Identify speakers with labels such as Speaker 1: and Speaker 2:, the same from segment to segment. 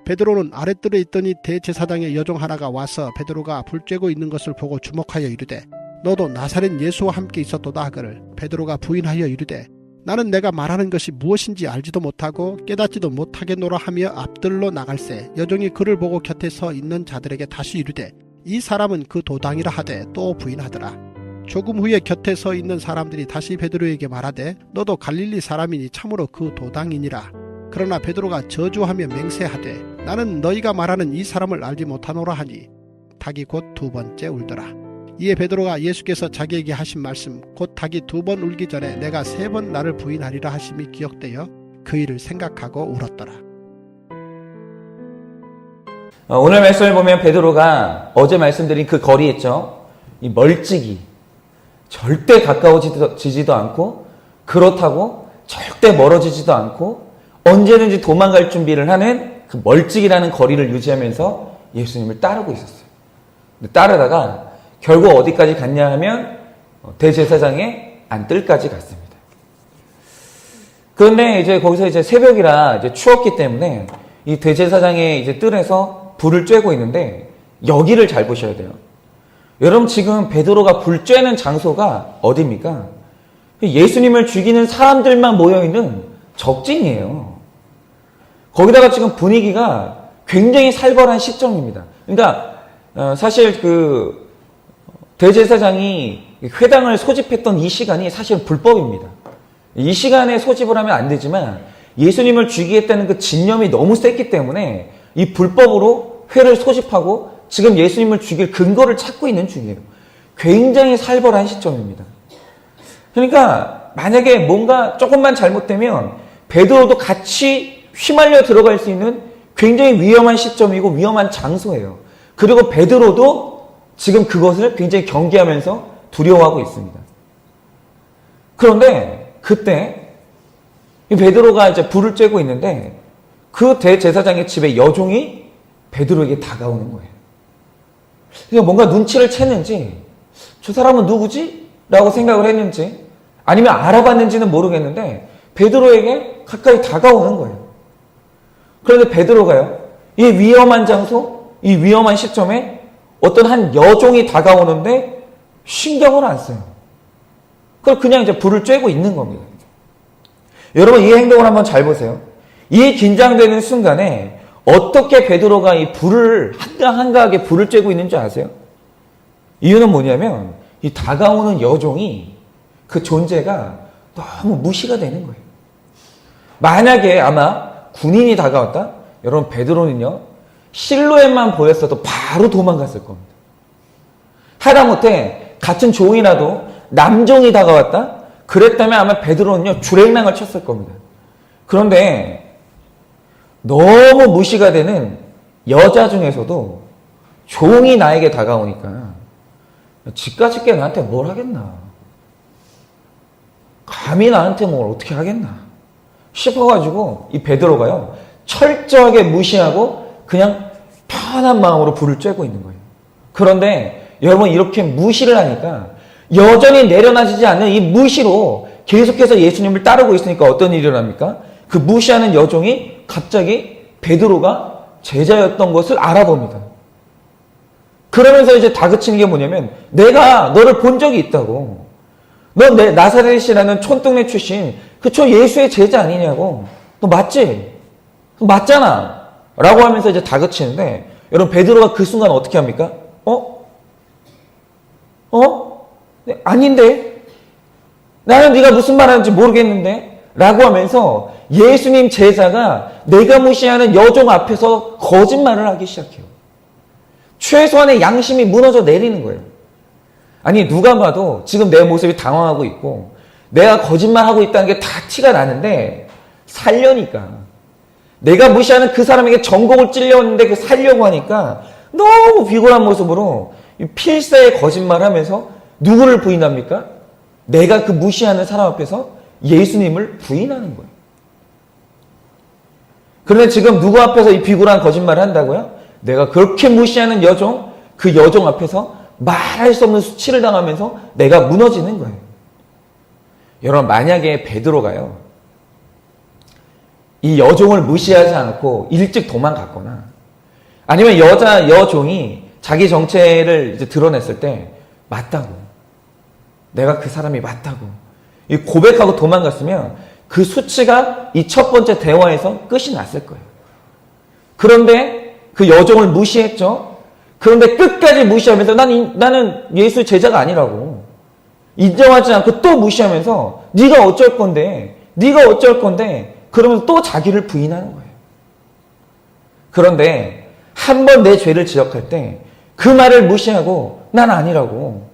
Speaker 1: 베드로는 아랫뜰에 있더니 대제사장의 여종 하나가 와서 베드로가 불 쬐고 있는 것을 보고 주목하여 이르되 너도 나사렛 예수와 함께 있었도다 하거늘 베드로가 부인하여 이르되 나는 내가 말하는 것이 무엇인지 알지도 못하고 깨닫지도 못하겠노라 하며 앞뜰로 나갈새 여종이 그를 보고 곁에 서 있는 자들에게 다시 이르되 이 사람은 그 도당이라 하되 또 부인하더라. 조금 후에 곁에 서 있는 사람들이 다시 베드로에게 말하되 너도 갈릴리 사람이니 참으로 그 도당이니라. 그러나 베드로가 저주하며 맹세하되 나는 너희가 말하는 이 사람을 알지 못하노라 하니 닭이 곧 두 번째 울더라. 이에 베드로가 예수께서 자기에게 하신 말씀 곧 닭이 두 번 울기 전에 내가 세 번 나를 부인하리라 하심이 기억되어 그 일을 생각하고 울었더라.
Speaker 2: 오늘 말씀을 보면 베드로가 어제 말씀드린 그 거리 있죠. 이 멀찍이 절대 가까워지지도 않고 그렇다고 절대 멀어지지도 않고 언제든지 도망갈 준비를 하는 그 멀찍이라는 거리를 유지하면서 예수님을 따르고 있었어요. 근데 따르다가 결국 어디까지 갔냐 하면 대제사장의 안뜰까지 갔습니다. 그런데 이제 거기서 이제 새벽이라 이제 추웠기 때문에 이 대제사장의 이제 뜰에서 불을 쬐고 있는데 여기를 잘 보셔야 돼요. 여러분 지금 베드로가 불 쬐는 장소가 어디입니까? 예수님을 죽이는 사람들만 모여있는 적진이에요. 거기다가 지금 분위기가 굉장히 살벌한 시점입니다. 그러니까 사실 그 대제사장이 회당을 소집했던 이 시간이 사실 불법입니다. 이 시간에 소집을 하면 안 되지만 예수님을 죽이겠다는 그 진념이 너무 셌기 때문에 이 불법으로 회를 소집하고 지금 예수님을 죽일 근거를 찾고 있는 중이에요. 굉장히 살벌한 시점입니다. 그러니까 만약에 뭔가 조금만 잘못되면 베드로도 같이 휘말려 들어갈 수 있는 굉장히 위험한 시점이고 위험한 장소예요. 그리고 베드로도 지금 그것을 굉장히 경계하면서 두려워하고 있습니다. 그런데 그때 베드로가 이제 불을 쬐고 있는데 그 대제사장의 집에 여종이 베드로에게 다가오는 거예요. 그러니까 뭔가 눈치를 챘는지 저 사람은 누구지? 라고 생각을 했는지 아니면 알아봤는지는 모르겠는데 베드로에게 가까이 다가오는 거예요. 그런데 베드로가요, 이 위험한 장소, 이 위험한 시점에 어떤 한 여종이 다가오는데 신경을 안 써요. 그걸 그냥 이제 불을 쬐고 있는 겁니다. 여러분 이 행동을 한번 잘 보세요. 이 긴장되는 순간에 어떻게 베드로가 이 불을 한가하게 불을 쬐고 있는지 아세요? 이유는 뭐냐면 이 다가오는 여종이 그 존재가 너무 무시가 되는 거예요. 만약에 아마 군인이 다가왔다? 여러분 베드로는요 실루엣만 보였어도 바로 도망갔을 겁니다. 하다못해 같은 종이라도 남종이 다가왔다? 그랬다면 아마 베드로는요 주랭랑을 쳤을 겁니다. 그런데 너무 무시가 되는 여자 중에서도 종이 나에게 다가오니까 집까짓게 나한테 뭘 하겠나, 감히 나한테 뭘 어떻게 하겠나 싶어가지고 이 베드로가요 철저하게 무시하고 그냥 편한 마음으로 불을 쬐고 있는 거예요. 그런데 여러분 이렇게 무시를 하니까 여전히 내려놔지지 않는 이 무시로 계속해서 예수님을 따르고 있으니까 어떤 일이 일어납니까? 그 무시하는 여종이 갑자기 베드로가 제자였던 것을 알아봅니다. 그러면서 이제 다그치는 게 뭐냐면 내가 너를 본 적이 있다고. 너 내 나사렛이라는 촌동네 출신 그 예수의 제자 아니냐고. 너 맞지? 맞잖아. 라고 하면서 이제 다그치는데 여러분 베드로가 그 순간 어떻게 합니까? 네, 아닌데? 나는 네가 무슨 말 하는지 모르겠는데? 라고 하면서 예수님 제자가 내가 무시하는 여종 앞에서 거짓말을 하기 시작해요. 최소한의 양심이 무너져 내리는 거예요. 아니 누가 봐도 지금 내 모습이 당황하고 있고 내가 거짓말하고 있다는 게 다 티가 나는데 살려니까 내가 무시하는 그 사람에게 전곡을 찔렸는데 그 살려고 하니까 너무 비굴한 모습으로 필사의 거짓말하면서 누구를 부인합니까? 내가 그 무시하는 사람 앞에서 예수님을 부인하는 거예요. 그런데 지금 누구 앞에서 이 비굴한 거짓말을 한다고요? 내가 그렇게 무시하는 여종, 그 여종 앞에서 말할 수 없는 수치를 당하면서 내가 무너지는 거예요. 여러분 만약에 베드로가요 이 여종을 무시하지 않고 일찍 도망갔거나 아니면 여종이 자기 정체를 이제 드러냈을 때 맞다고. 내가 그 사람이 맞다고. 이 고백하고 도망갔으면 그 수치가 이 첫 번째 대화에서 끝이 났을 거예요. 그런데 그 여종을 무시했죠. 그런데 끝까지 무시하면서 나는 예수 제자가 아니라고. 인정하지 않고 또 무시하면서 네가 어쩔 건데 그러면서 또 자기를 부인하는 거예요. 그런데 한 번 내 죄를 지적할 때 그 말을 무시하고 난 아니라고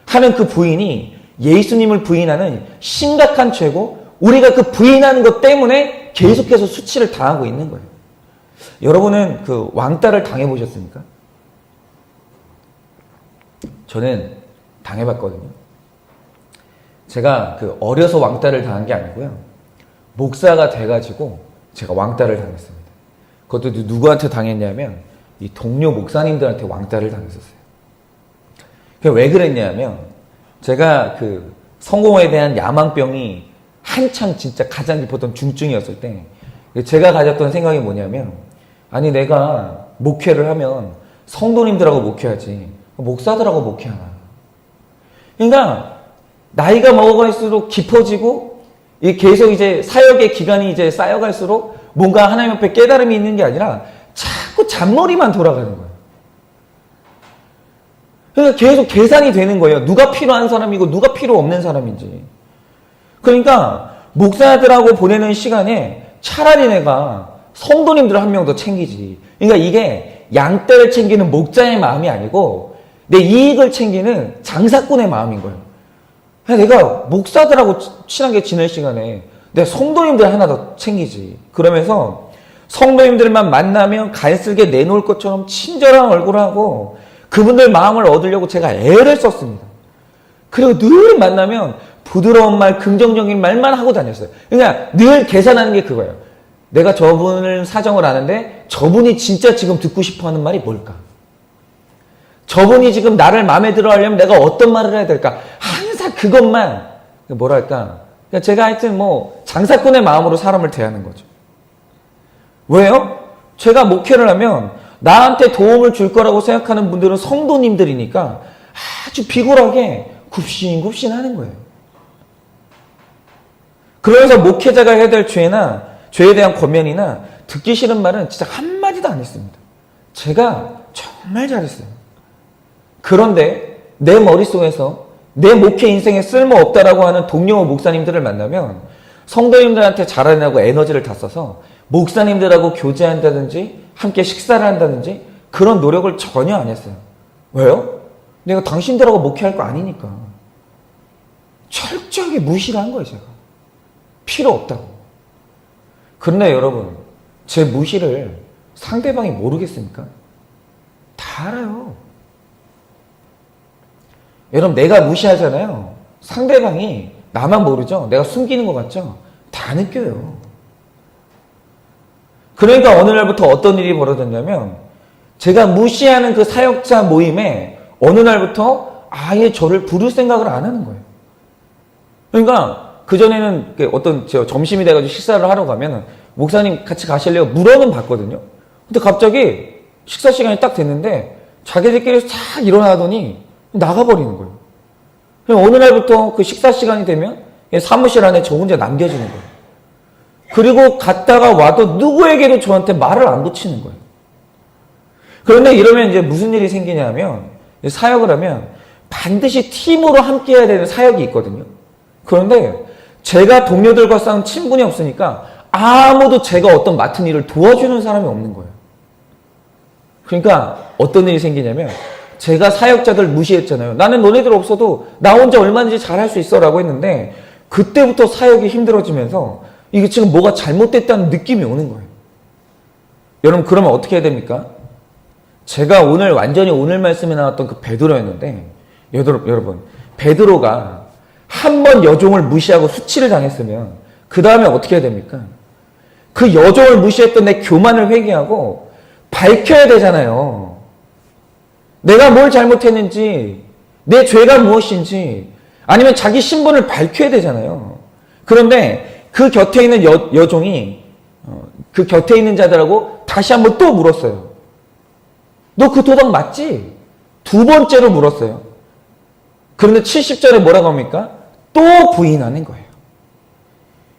Speaker 2: 하는 그 부인이 예수님을 부인하는 심각한 죄고 우리가 그 부인하는 것 때문에 계속해서 수치를 당하고 있는 거예요. 여러분은 그 왕따를 당해보셨습니까? 저는 당해봤거든요. 제가 그 어려서 왕따를 당한 게 아니고요. 목사가 돼가지고 제가 왕따를 당했습니다. 그것도 누구한테 당했냐면 이 동료 목사님들한테 왕따를 당했었어요. 왜 그랬냐면 제가 그 성공에 대한 야망병이 한창 진짜 가장 깊었던 중증이었을 때 제가 가졌던 생각이 뭐냐면 아니 내가 목회를 하면 성도님들하고 목회하지 목사들하고 목회하나. 그러니까 나이가 먹어갈수록 깊어지고 계속 이제 사역의 기간이 이제 쌓여갈수록 뭔가 하나님 앞에 깨달음이 있는 게 아니라 자꾸 잔머리만 돌아가는 거예요. 그러니까 계속 계산이 되는 거예요. 누가 필요한 사람이고 누가 필요 없는 사람인지. 그러니까 목사들하고 보내는 시간에 차라리 내가 성도님들 한 명 더 챙기지. 그러니까 이게 양떼를 챙기는 목자의 마음이 아니고 내 이익을 챙기는 장사꾼의 마음인 거예요. 내가 목사들하고 친하게 지낼 시간에 내가 성도님들 하나 더 챙기지. 그러면서 성도님들만 만나면 간쓸게 내놓을 것처럼 친절한 얼굴하고 그분들 마음을 얻으려고 제가 애를 썼습니다. 그리고 늘 만나면 부드러운 말, 긍정적인 말만 하고 다녔어요. 그러니까 늘 계산하는 게 그거예요. 내가 저분을 사정을 아는데 저분이 진짜 지금 듣고 싶어하는 말이 뭘까? 저분이 지금 나를 마음에 들어 하려면 내가 어떤 말을 해야 될까? 항상 그것만 뭐랄까? 그러니까 제가 하여튼 뭐 장사꾼의 마음으로 사람을 대하는 거죠. 왜요? 제가 목회를 하면 나한테 도움을 줄 거라고 생각하는 분들은 성도님들이니까 아주 비굴하게 굽신굽신 하는 거예요. 그러면서 목회자가 해야 될 죄에 대한 권면이나 듣기 싫은 말은 진짜 한마디도 안 했습니다. 제가 정말 잘했어요. 그런데 내 머릿속에서 내 목회 인생에 쓸모없다라고 하는 동료 목사님들을 만나면 성도님들한테 잘하려고 에너지를 다 써서 목사님들하고 교제한다든지 함께 식사를 한다든지 그런 노력을 전혀 안 했어요. 왜요? 내가 당신들하고 목회할 거 아니니까. 철저하게 무시를 한 거예요, 제가. 필요 없다고. 그런데 여러분, 제 무시를 상대방이 모르겠습니까? 다 알아요. 여러분, 내가 무시하잖아요. 상대방이 나만 모르죠? 내가 숨기는 것 같죠? 다 느껴요. 그러니까 어느 날부터 어떤 일이 벌어졌냐면 제가 무시하는 그 사역자 모임에 어느 날부터 아예 저를 부를 생각을 안 하는 거예요. 그러니까 그전에는 어떤 점심이 돼가지고 식사를 하러 가면 목사님 같이 가실래요? 물어는 봤거든요. 근데 갑자기 식사 시간이 딱 됐는데 자기들끼리 싹 일어나더니 나가버리는 거예요. 어느 날부터 그 식사 시간이 되면 사무실 안에 저 혼자 남겨지는 거예요. 그리고 갔다가 와도 누구에게도 저한테 말을 안 붙이는 거예요. 그런데 이러면 이제 무슨 일이 생기냐면 사역을 하면 반드시 팀으로 함께 해야 되는 사역이 있거든요. 그런데 제가 동료들과 싸운 친분이 없으니까 아무도 제가 어떤 맡은 일을 도와주는 사람이 없는 거예요. 그러니까 어떤 일이 생기냐면 제가 사역자들 무시했잖아요. 나는 너네들 없어도 나 혼자 얼마든지 잘할 수 있어 라고 했는데 그때부터 사역이 힘들어지면서 이게 지금 뭐가 잘못됐다는 느낌이 오는 거예요. 여러분 그러면 어떻게 해야 됩니까? 제가 완전히 오늘 말씀에 나왔던 그 베드로였는데 여러분 베드로가 한 번 여종을 무시하고 수치를 당했으면 그 다음에 어떻게 해야 됩니까? 그 여종을 무시했던 내 교만을 회개하고 밝혀야 되잖아요. 내가 뭘 잘못했는지 내 죄가 무엇인지 아니면 자기 신분을 밝혀야 되잖아요. 그런데 그 곁에 있는 여종이 그 곁에 있는 자들하고 다시 한번 또 물었어요. 너 그 도둑 맞지? 두 번째로 물었어요. 그런데 70절에 뭐라고 합니까? 또 부인하는 거예요.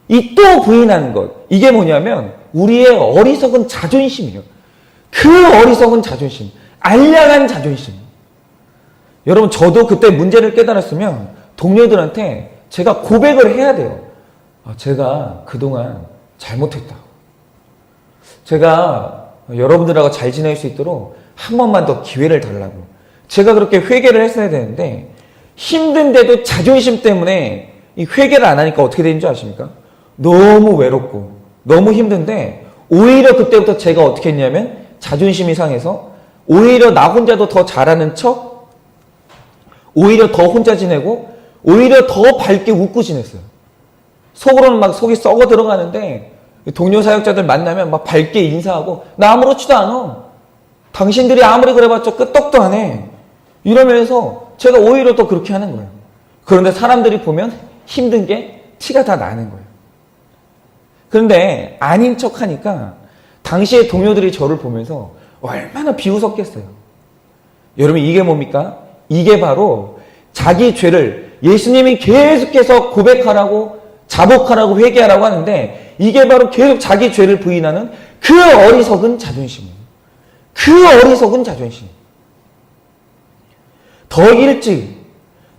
Speaker 2: 이 또 부인하는 것, 이게 뭐냐면 우리의 어리석은 자존심이에요. 그 어리석은 자존심, 알량한 자존심. 여러분, 저도 그때 문제를 깨달았으면 동료들한테 제가 고백을 해야 돼요. 제가 그동안 잘못했다. 제가 여러분들하고 잘 지낼 수 있도록 한 번만 더 기회를 달라고. 제가 그렇게 회개를 했어야 되는데 힘든데도 자존심 때문에 이 회개를 안 하니까 어떻게 되는 줄 아십니까? 너무 외롭고 너무 힘든데 오히려 그때부터 제가 어떻게 했냐면 자존심이 상해서 오히려 나 혼자도 더 잘하는 척, 오히려 더 혼자 지내고 오히려 더 밝게 웃고 지냈어요. 속으로는 막 속이 썩어 들어가는데 동료 사역자들 만나면 막 밝게 인사하고 나 아무렇지도 않아. 당신들이 아무리 그래봤자 끄떡도 안 해. 이러면서 제가 오히려 더 그렇게 하는 거예요. 그런데 사람들이 보면 힘든 게 티가 다 나는 거예요. 그런데 아닌 척 하니까 당시에 동료들이 저를 보면서 얼마나 비웃었겠어요. 여러분, 이게 뭡니까? 이게 바로 자기 죄를 예수님이 계속해서 고백하라고, 자복하라고, 회개하라고 하는데 이게 바로 계속 자기 죄를 부인하는 그 어리석은 자존심이에요. 그 어리석은 자존심. 더 일찍,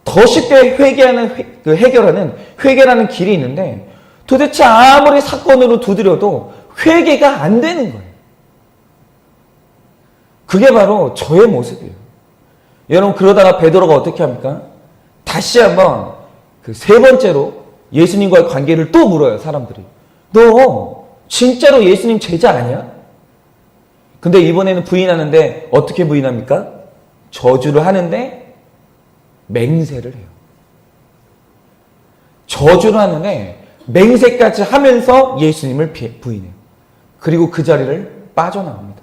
Speaker 2: 더 쉽게 해결하는 회개라는 길이 있는데 도대체 아무리 사건으로 두드려도 회개가 안 되는 거예요. 그게 바로 저의 모습이에요. 여러분, 그러다가 베드로가 어떻게 합니까? 다시 한번 그 세 번째로 예수님과의 관계를 또 물어요, 사람들이. 너 진짜로 예수님 제자 아니야? 근데 이번에는 부인하는데 어떻게 부인합니까? 저주를 하는데 맹세를 해요. 저주를 하는데 맹세까지 하면서 예수님을 부인해요. 그리고 그 자리를 빠져나옵니다.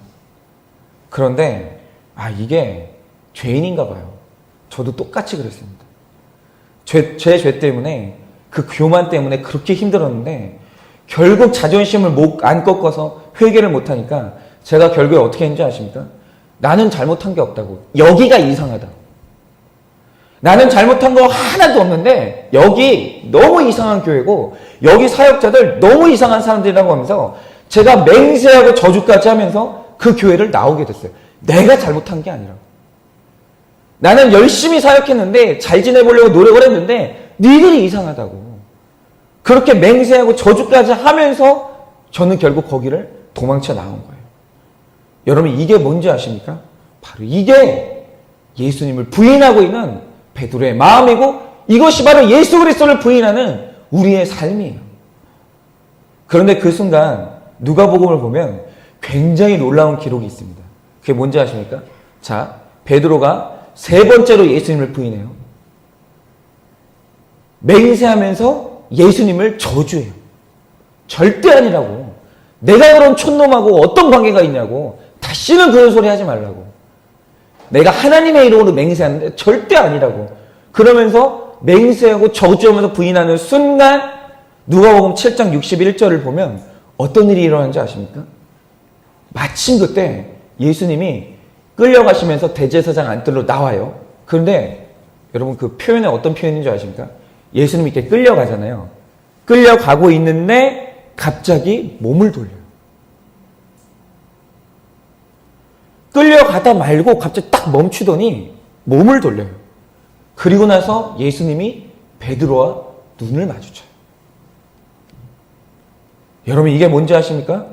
Speaker 2: 그런데 이게 죄인인가 봐요. 저도 똑같이 그랬습니다. 제 죄 때문에, 그 교만 때문에 그렇게 힘들었는데 결국 자존심을 안 꺾어서 회개를 못하니까 제가 결국에 어떻게 했는지 아십니까? 나는 잘못한 게 없다고. 여기가 이상하다. 나는 잘못한 거 하나도 없는데 여기 너무 이상한 교회고 여기 사역자들 너무 이상한 사람들이라고 하면서 제가 맹세하고 저주까지 하면서 그 교회를 나오게 됐어요. 내가 잘못한 게 아니라고. 나는 열심히 사역했는데 잘 지내보려고 노력을 했는데 니들이 이상하다고. 그렇게 맹세하고 저주까지 하면서 저는 결국 거기를 도망쳐 나온 거예요. 여러분, 이게 뭔지 아십니까? 바로 이게 예수님을 부인하고 있는 베드로의 마음이고 이것이 바로 예수 그리스도를 부인하는 우리의 삶이에요. 그런데 그 순간 누가복음을 보면 굉장히 놀라운 기록이 있습니다. 그게 뭔지 아십니까? 자, 베드로가 세 번째로 예수님을 부인해요. 맹세하면서 예수님을 저주해요. 절대 아니라고. 내가 그런 촌놈하고 어떤 관계가 있냐고. 다시는 그런 소리 하지 말라고. 내가 하나님의 이름으로 맹세하는데 절대 아니라고. 그러면서 맹세하고 저주하면서 부인하는 순간 누가복음 7장 61절을 보면 어떤 일이 일어나는지 아십니까? 마침 그때 예수님이 끌려가시면서 대제사장 안뜰로 나와요. 그런데 여러분, 그 표현이 어떤 표현인지 아십니까? 예수님이 이렇게 끌려가잖아요. 끌려가고 있는데 갑자기 몸을 돌려요. 끌려가다 말고 갑자기 딱 멈추더니 몸을 돌려요. 그리고 나서 예수님이 베드로와 눈을 마주쳐요. 여러분, 이게 뭔지 아십니까?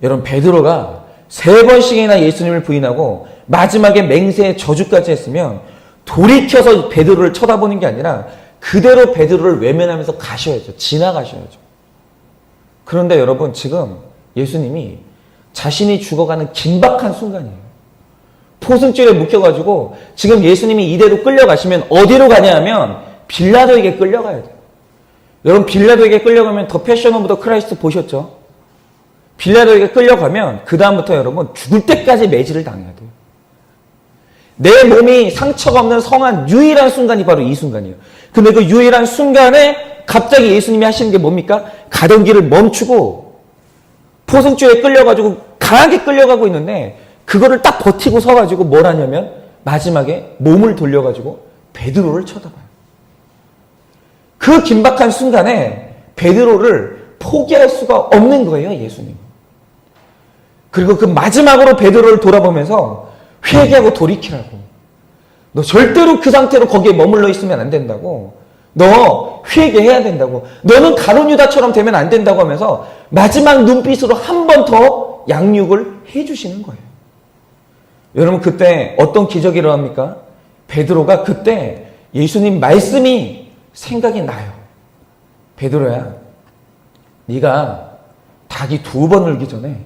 Speaker 2: 여러분, 베드로가 세 번씩이나 예수님을 부인하고 마지막에 맹세의 저주까지 했으면 돌이켜서 베드로를 쳐다보는 게 아니라 그대로 베드로를 외면하면서 가셔야죠. 지나가셔야죠. 그런데 여러분, 지금 예수님이 자신이 죽어가는 긴박한 순간이에요. 포승줄에 묶여가지고 지금 예수님이 이대로 끌려가시면 어디로 가냐 하면 빌라도에게 끌려가야 돼요. 여러분, 빌라도에게 끌려가면 더 패션 오브 더 크라이스트 보셨죠? 빌라도에게 끌려가면 그 다음부터 여러분 죽을 때까지 매질을 당해야 돼요. 내 몸이 상처가 없는 성한 유일한 순간이 바로 이 순간이에요. 근데 그 유일한 순간에 갑자기 예수님이 하시는 게 뭡니까? 가던 길을 멈추고 포승줄에 끌려가지고 강하게 끌려가고 있는데 그거를 딱 버티고 서가지고 뭘 하냐면 마지막에 몸을 돌려가지고 베드로를 쳐다봐요. 그 긴박한 순간에 베드로를 포기할 수가 없는 거예요, 예수님. 그리고 그 마지막으로 베드로를 돌아보면서 회개하고 돌이키라고. 너 절대로 그 상태로 거기에 머물러 있으면 안 된다고. 너 회개해야 된다고. 너는 가룟 유다처럼 되면 안 된다고 하면서 마지막 눈빛으로 한 번 더 양육을 해주시는 거예요. 여러분 그때 어떤 기적이 일어납니까? 베드로가 그때 예수님 말씀이 생각이 나요. 베드로야, 네가 닭이 2번 울기 전에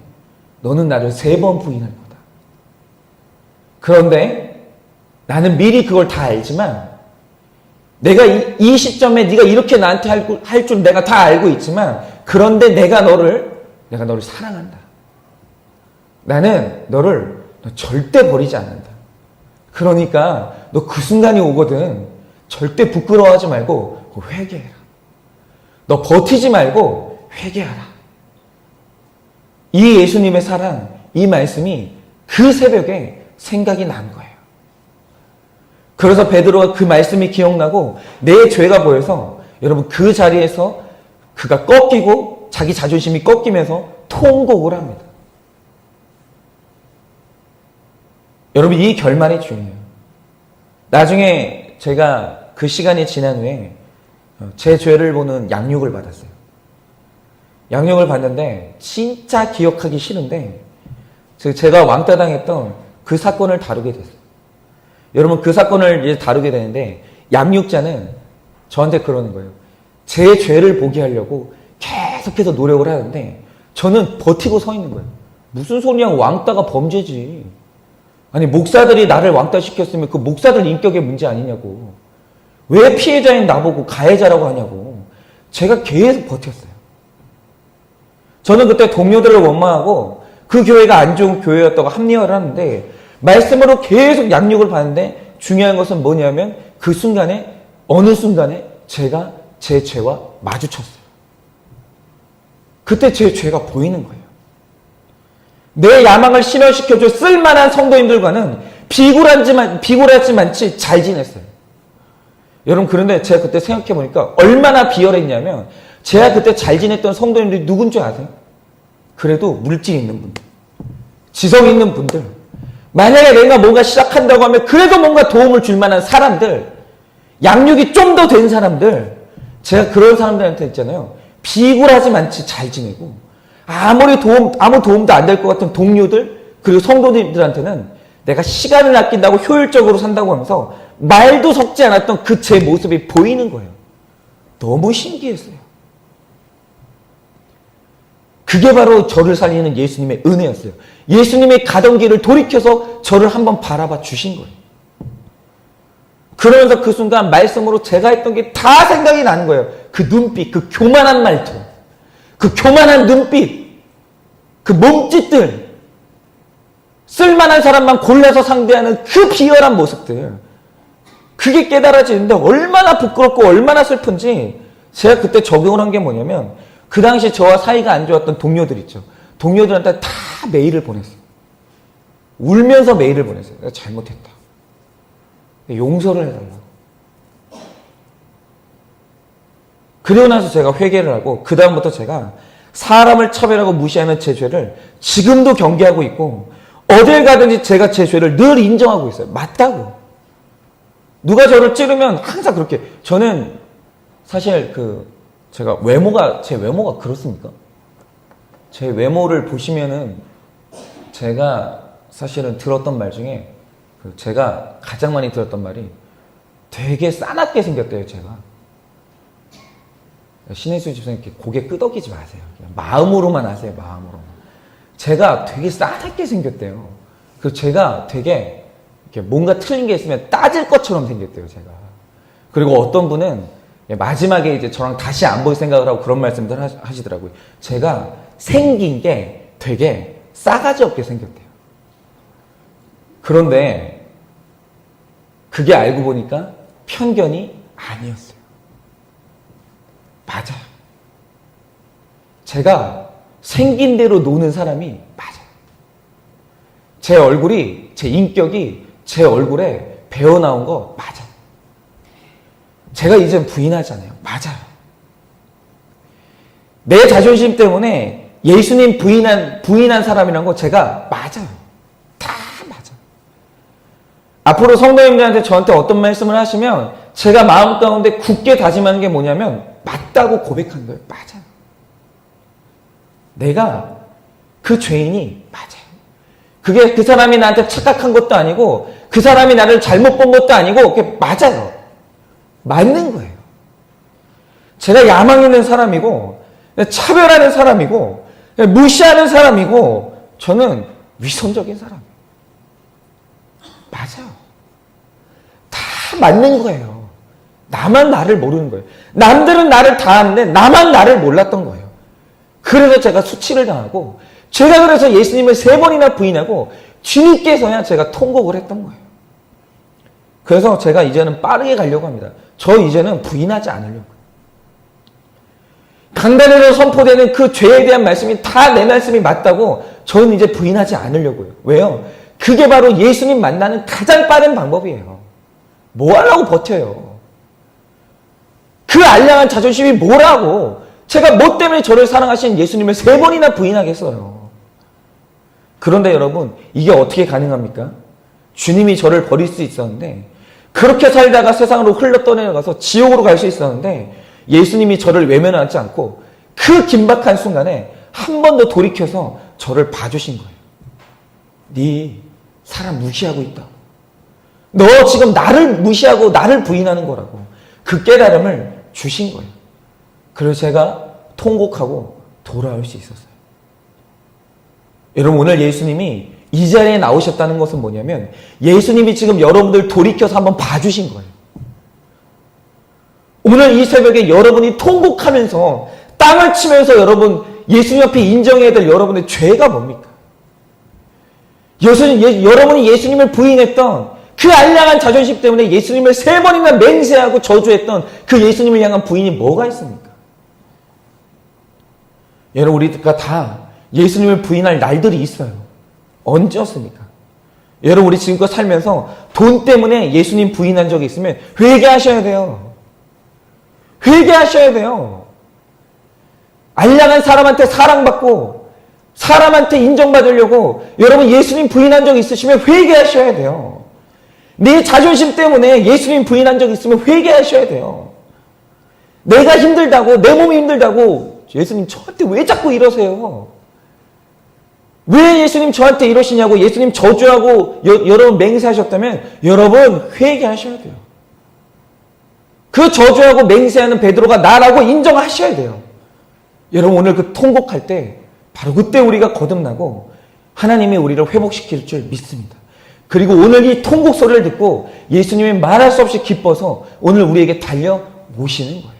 Speaker 2: 너는 나를 3번 부인할 거다. 그런데 나는 미리 그걸 다 알지만 내가 이 시점에 네가 이렇게 나한테 할 줄 내가 다 알고 있지만 그런데 내가 너를 사랑한다. 나는 너를 절대 버리지 않는다. 그러니까 너 그 순간이 오거든 절대 부끄러워하지 말고 회개해라. 너 버티지 말고 회개하라. 이 예수님의 사랑, 이 말씀이 그 새벽에 생각이 난 거예요. 그래서 베드로가 그 말씀이 기억나고 내 죄가 보여서 여러분 그 자리에서 그가 꺾이고 자기 자존심이 꺾이면서 통곡을 합니다. 여러분 이 결말이 중요해요. 나중에 제가 그 시간이 지난 후에 제 죄를 보는 양육을 받았어요. 양육을 받는데 진짜 기억하기 싫은데 제가 왕따 당했던 그 사건을 다루게 됐어요. 여러분 그 사건을 이제 다루게 되는데 양육자는 저한테 그러는 거예요. 제 죄를 보게 하려고 계속해서 노력을 하는데 저는 버티고 서 있는 거예요. 무슨 소리야, 왕따가 범죄지. 아니 목사들이 나를 왕따시켰으면 그 목사들 인격의 문제 아니냐고. 왜 피해자인 나보고 가해자라고 하냐고. 제가 계속 버텼어요. 저는 그때 동료들을 원망하고 그 교회가 안 좋은 교회였다고 합리화를 하는데 말씀으로 계속 양육을 받는데 중요한 것은 뭐냐면 그 순간에 어느 순간에 제가 제 죄와 마주쳤어요. 그때 제 죄가 보이는 거예요. 내 야망을 실현시켜줄 쓸만한 성도님들과는 비굴하지만치 잘 지냈어요. 여러분 그런데 제가 그때 생각해보니까 얼마나 비열했냐면 제가 그때 잘 지냈던 성도님들이 누군지 아세요? 그래도 물질 있는 분들, 지성 있는 분들, 만약에 내가 뭔가 시작한다고 하면 그래도 뭔가 도움을 줄 만한 사람들, 양육이 좀 더 된 사람들, 제가 그런 사람들한테 있잖아요. 비굴하지만치 잘 지내고 아무 도움도 안 될 것 같은 동료들 그리고 성도들한테는 내가 시간을 아낀다고 효율적으로 산다고 하면서 말도 섞지 않았던 그 제 모습이 보이는 거예요. 너무 신기했어요. 그게 바로 저를 살리는 예수님의 은혜였어요. 예수님의 가던 길을 돌이켜서 저를 한번 바라봐 주신 거예요. 그러면서 그 순간 말씀으로 제가 했던 게 다 생각이 나는 거예요. 그 눈빛, 그 교만한 말투, 그 교만한 눈빛, 그 몸짓들, 쓸만한 사람만 골라서 상대하는 그 비열한 모습들. 그게 깨달아지는데 얼마나 부끄럽고 얼마나 슬픈지 제가 그때 적용을 한 게 뭐냐면 그 당시 저와 사이가 안 좋았던 동료들 있죠. 동료들한테 다 메일을 보냈어요. 울면서 메일을 보냈어요. 내가 잘못했다. 용서를 해달라고. 그러고 나서 제가 회개를 하고 그 다음부터 제가 사람을 차별하고 무시하는 제 죄를 지금도 경계하고 있고 어딜 가든지 제가 제 죄를 늘 인정하고 있어요. 맞다고. 누가 저를 찌르면 항상 그렇게. 저는 사실 제가 제 외모가 그렇습니까? 제 외모를 보시면은 제가 사실은 들었던 말 중에 제가 가장 많이 들었던 말이 되게 싸납게 생겼대요, 제가. 신혜수 집사님 이렇게 고개 끄덕이지 마세요. 그냥 마음으로만 하세요, 마음으로만. 제가 되게 싸납게 생겼대요. 그래서 제가 되게 이렇게 뭔가 틀린 게 있으면 따질 것처럼 생겼대요, 제가. 그리고 어떤 분은 마지막에 이제 저랑 다시 안 볼 생각을 하고 그런 말씀들 하시더라고요. 제가 생긴 게 되게 싸가지 없게 생겼대요. 그런데 그게 알고 보니까 편견이 아니었어요. 맞아요. 제가 생긴 대로 노는 사람이 맞아요. 제 얼굴이, 제 인격이 제 얼굴에 배어나온 거 맞아요. 제가 이제 부인하잖아요. 맞아요. 내 자존심 때문에 예수님 부인한 사람이란 거 제가 맞아요. 다 맞아요. 앞으로 성도님들한테 저한테 어떤 말씀을 하시면 제가 마음 가운데 굳게 다짐하는 게 뭐냐면 맞다고 고백하는 거예요. 맞아요. 내가 그 죄인이 맞아요. 그게 그 사람이 나한테 착각한 것도 아니고 그 사람이 나를 잘못 본 것도 아니고 그게 맞아요. 맞는 거예요. 제가 야망 있는 사람이고 차별하는 사람이고 무시하는 사람이고 저는 위선적인 사람이에요. 맞아요. 다 맞는 거예요. 나만 나를 모르는 거예요. 남들은 나를 다 아는데 나만 나를 몰랐던 거예요. 그래서 제가 수치를 당하고 제가 그래서 예수님을 3번이나 부인하고 뒤늦게서야 제가 통곡을 했던 거예요. 그래서 제가 이제는 빠르게 가려고 합니다. 저 이제는 부인하지 않으려고요. 강단에서 선포되는 그 죄에 대한 말씀이 다 내 말씀이 맞다고 저는 이제 부인하지 않으려고요. 왜요? 그게 바로 예수님 만나는 가장 빠른 방법이에요. 뭐 하려고 버텨요? 그 알량한 자존심이 뭐라고 제가 뭐 때문에 저를 사랑하신 예수님을 3번이나 부인하겠어요. 그런데 여러분 이게 어떻게 가능합니까? 주님이 저를 버릴 수 있었는데 그렇게 살다가 세상으로 흘러 떠내려가서 지옥으로 갈 수 있었는데 예수님이 저를 외면하지 않고 그 긴박한 순간에 한 번 더 돌이켜서 저를 봐주신 거예요. 네 사람 무시하고 있다. 너 지금 나를 무시하고 나를 부인하는 거라고. 그 깨달음을 주신 거예요. 그래서 제가 통곡하고 돌아올 수 있었어요. 여러분 오늘 예수님이 이 자리에 나오셨다는 것은 뭐냐면 예수님이 지금 여러분들 돌이켜서 한번 봐주신 거예요. 오늘 이 새벽에 여러분이 통곡하면서 땅을 치면서 여러분 예수님 앞에 인정해야 될 여러분의 죄가 뭡니까? 여러분이 예수님을 부인했던 그 알량한 자존심 때문에 예수님을 3번이나 맹세하고 저주했던 그 예수님을 향한 부인이 뭐가 있습니까? 여러분 우리가 다 예수님을 부인할 날들이 있어요. 언제였습니까? 여러분 우리 지금껏 살면서 돈 때문에 예수님 부인한 적이 있으면 회개하셔야 돼요. 회개하셔야 돼요. 알량한 사람한테 사랑받고 사람한테 인정받으려고 여러분 예수님 부인한 적 있으시면 회개하셔야 돼요. 내 자존심 때문에 예수님 부인한 적 있으면 회개하셔야 돼요. 내가 힘들다고 내 몸이 힘들다고 예수님 저한테 왜 자꾸 이러세요? 왜 예수님 저한테 이러시냐고 예수님 저주하고 여러분 맹세하셨다면 여러분 회개하셔야 돼요. 그 저주하고 맹세하는 베드로가 나라고 인정하셔야 돼요. 여러분 오늘 그 통곡할 때 바로 그때 우리가 거듭나고 하나님이 우리를 회복시킬 줄 믿습니다. 그리고 오늘 이 통곡 소리를 듣고 예수님이 말할 수 없이 기뻐서 오늘 우리에게 달려 오시는 거예요.